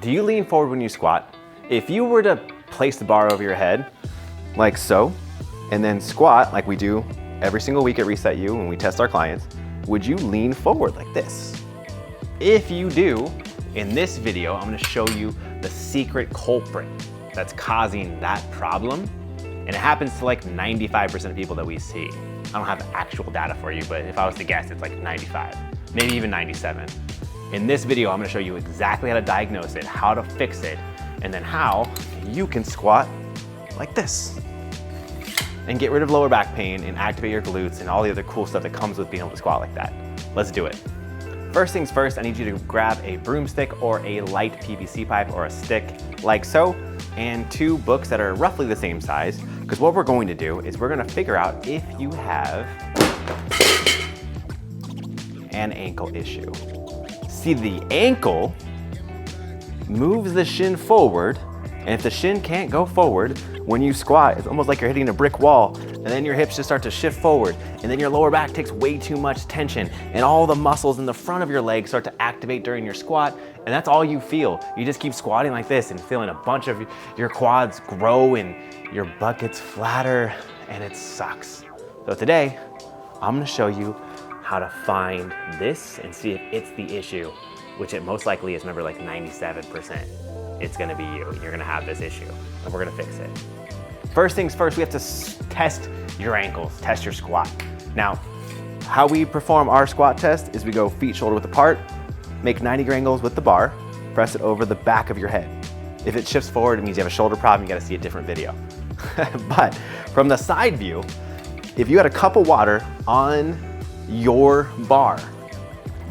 Do you lean forward when you squat? If you were to place the bar over your head, like so, and then squat like we do every single week at ResetU when we test our clients, would you lean forward like this? If you do, in this video, I'm gonna show you the secret culprit that's causing that problem. And it happens to like 95% of people that we see. I don't have actual data for you, but if I was to guess, it's like 95, maybe even 97. In this video, I'm gonna show you exactly how to diagnose it, how to fix it, and then how you can squat like this and get rid of lower back pain and activate your glutes and all the other cool stuff that comes with being able to squat like that. Let's do it. First things first, I need you to grab a broomstick or a light PVC pipe or a stick like so, and 2 books that are roughly the same size, because what we're going to do is we're gonna figure out if you have an ankle issue. See, the ankle moves the shin forward, and if the shin can't go forward, when you squat, it's almost like you're hitting a brick wall, and then your hips just start to shift forward, and then your lower back takes way too much tension, and all the muscles in the front of your legs start to activate during your squat, and that's all you feel. You just keep squatting like this and feeling a bunch of your quads grow and your butt gets flatter, and it sucks. So today, I'm gonna show you how to find this and see if it's the issue, which it most likely is, remember, like 97%. It's gonna be you. You're gonna have this issue, and we're gonna fix it. First things first, we have to test your ankles, test your squat. Now, how we perform our squat test is we go feet shoulder width apart, make 90 angles with the bar, press it over the back of your head. If it shifts forward, it means you have a shoulder problem, you gotta see a different video. But from the side view, if you had a cup of water on your bar,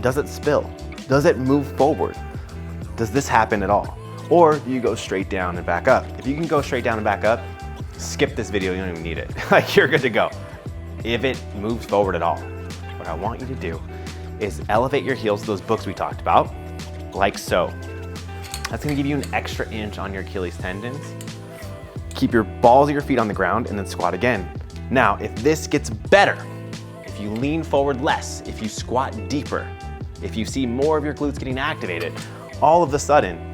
does it spill? Does it move forward? Does this happen at all? Or do you go straight down and back up? If you can go straight down and back up, skip this video, you don't even need it. Like, you're good to go. If it moves forward at all, what I want you to do is elevate your heels to those books we talked about, like so. That's gonna give you an extra inch on your Achilles tendons. Keep your balls of your feet on the ground and then squat again. Now, if this gets better, if you lean forward less, if you squat deeper, if you see more of your glutes getting activated, all of a sudden,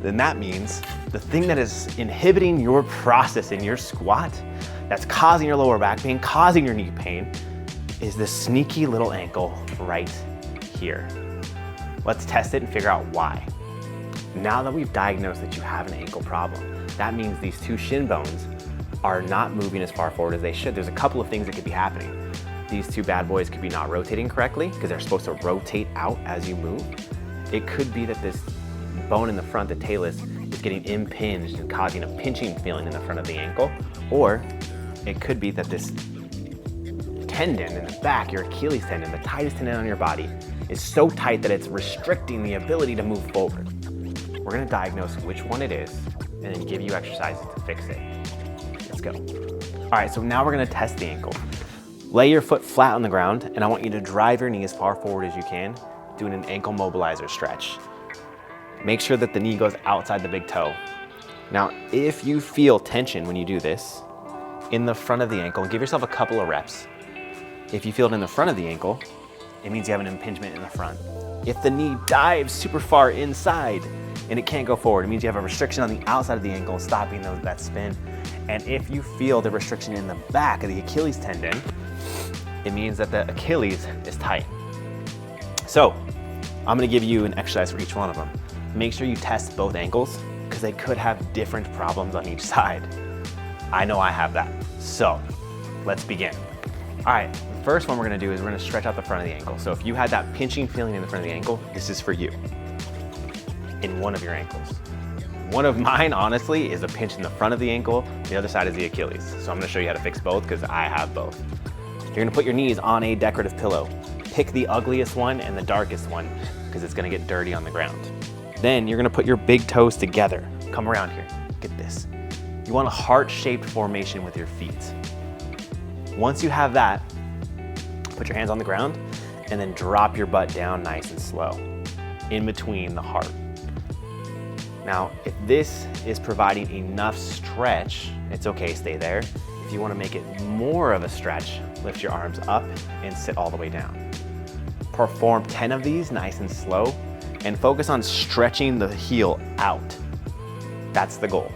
then that means the thing that is inhibiting your process in your squat, that's causing your lower back pain, causing your knee pain, is this sneaky little ankle right here. Let's test it and figure out why. Now that we've diagnosed that you have an ankle problem, that means these 2 shin bones are not moving as far forward as they should. There's a couple of things that could be happening. These 2 bad boys could be not rotating correctly because they're supposed to rotate out as you move. It could be that this bone in the front, the talus, is getting impinged and causing a pinching feeling in the front of the ankle. Or it could be that this tendon in the back, your Achilles tendon, the tightest tendon on your body, is so tight that it's restricting the ability to move forward. We're gonna diagnose which one it is and then give you exercises to fix it. Let's go. All right, so now we're gonna test the ankle. Lay your foot flat on the ground, and I want you to drive your knee as far forward as you can, doing an ankle mobilizer stretch. Make sure that the knee goes outside the big toe. Now, if you feel tension when you do this in the front of the ankle, give yourself a couple of reps. If you feel it in the front of the ankle, it means you have an impingement in the front. If the knee dives super far inside and it can't go forward, it means you have a restriction on the outside of the ankle, stopping that spin. And if you feel the restriction in the back of the Achilles tendon, it means that the Achilles is tight. So, I'm gonna give you an exercise for each one of them. Make sure you test both ankles because they could have different problems on each side. I know I have that. So let's begin. All right, the first one we're gonna do is we're gonna stretch out the front of the ankle. So if you had that pinching feeling in the front of the ankle, this is for you in one of your ankles. One of mine, honestly, is a pinch in the front of the ankle. The other side is the Achilles. So I'm gonna show you how to fix both because I have both. You're gonna put your knees on a decorative pillow. Pick the ugliest one and the darkest one because it's gonna get dirty on the ground. Then you're gonna put your big toes together. Come around here, get this. You want a heart-shaped formation with your feet. Once you have that, put your hands on the ground and then drop your butt down nice and slow in between the heart. Now, if this is providing enough stretch, it's okay, stay there. If you wanna make it more of a stretch, lift your arms up and sit all the way down. Perform 10 of these nice and slow, and focus on stretching the heel out. That's the goal.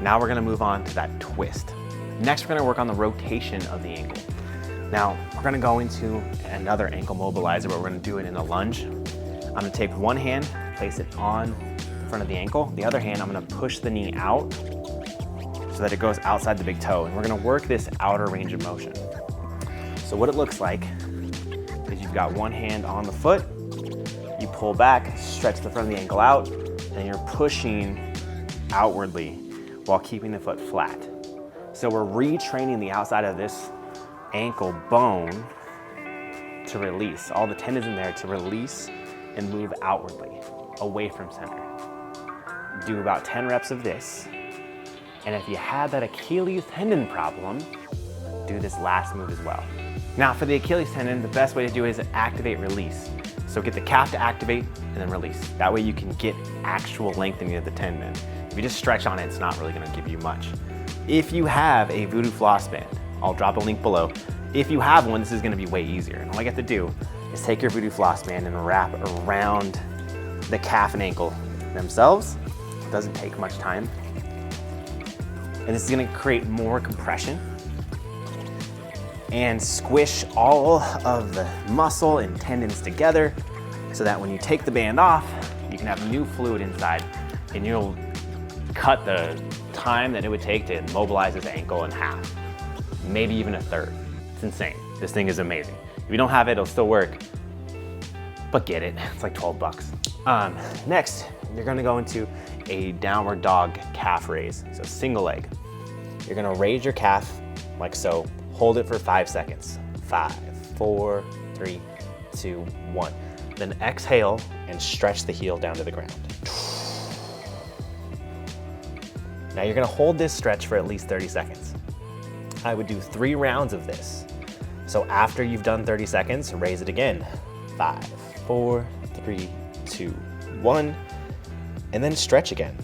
Now we're gonna move on to that twist. Next, we're gonna work on the rotation of the ankle. Now, we're gonna go into another ankle mobilizer, but we're gonna do it in a lunge. I'm gonna take one hand, place it on the front of the ankle. The other hand, I'm gonna push the knee out so that it goes outside the big toe. And we're gonna work this outer range of motion. So what it looks like is you've got one hand on the foot, you pull back, stretch the front of the ankle out, and you're pushing outwardly while keeping the foot flat. So we're retraining the outside of this ankle bone to release, all the tendons in there to release and move outwardly, away from center. Do about 10 reps of this. And if you had that Achilles tendon problem, do this last move as well. Now for the Achilles tendon, the best way to do it is activate, release. So get the calf to activate and then release. That way you can get actual lengthening of the tendon. If you just stretch on it, it's not really gonna give you much. If you have a Voodoo floss band, I'll drop a link below. If you have one, this is gonna be way easier. And all you have to do is take your Voodoo floss band and wrap around the calf and ankle themselves. It doesn't take much time. And this is gonna create more compression and squish all of the muscle and tendons together so that when you take the band off, you can have new fluid inside and you'll cut the time that it would take to mobilize this ankle in half, maybe even a third. It's insane. This thing is amazing. If you don't have it, it'll still work, but get it. It's like 12 bucks. Next, you're gonna go into a downward dog calf raise, so single leg. You're gonna raise your calf like so, hold it for 5 seconds. 5, 4, 3, 2, 1. Then exhale and stretch the heel down to the ground. Now you're gonna hold this stretch for at least 30 seconds. I would do 3 rounds of this. So after you've done 30 seconds, raise it again. 5, 4, 3, 2, 1, and then stretch again.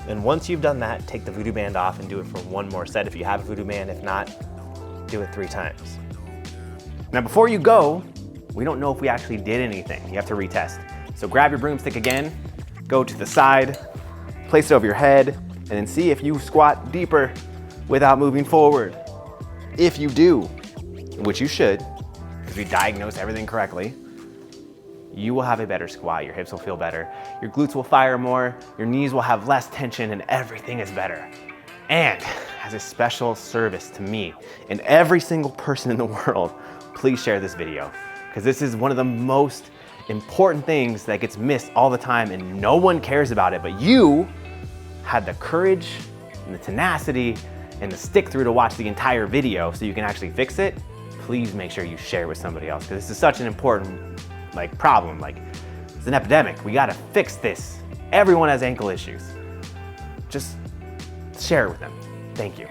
And once you've done that, take the Voodoo band off and do it for one more set if you have a Voodoo band. If not, do it 3 times. Now before you go, we don't know if we actually did anything. You have to retest. So grab your broomstick again, go to the side, place it over your head, and then see if you squat deeper without moving forward. If you do, which you should, because we diagnose everything correctly, you will have a better squat. Your hips will feel better. Your glutes will fire more. Your knees will have less tension and everything is better. And as a special service to me and every single person in the world, please share this video because this is one of the most important things that gets missed all the time and no one cares about it, but you had the courage and the tenacity and the stick through to watch the entire video so you can actually fix it. Please make sure you share it with somebody else because this is such an important problem. It's an epidemic. We gotta fix this. Everyone has ankle issues. Just share it with them. Thank you.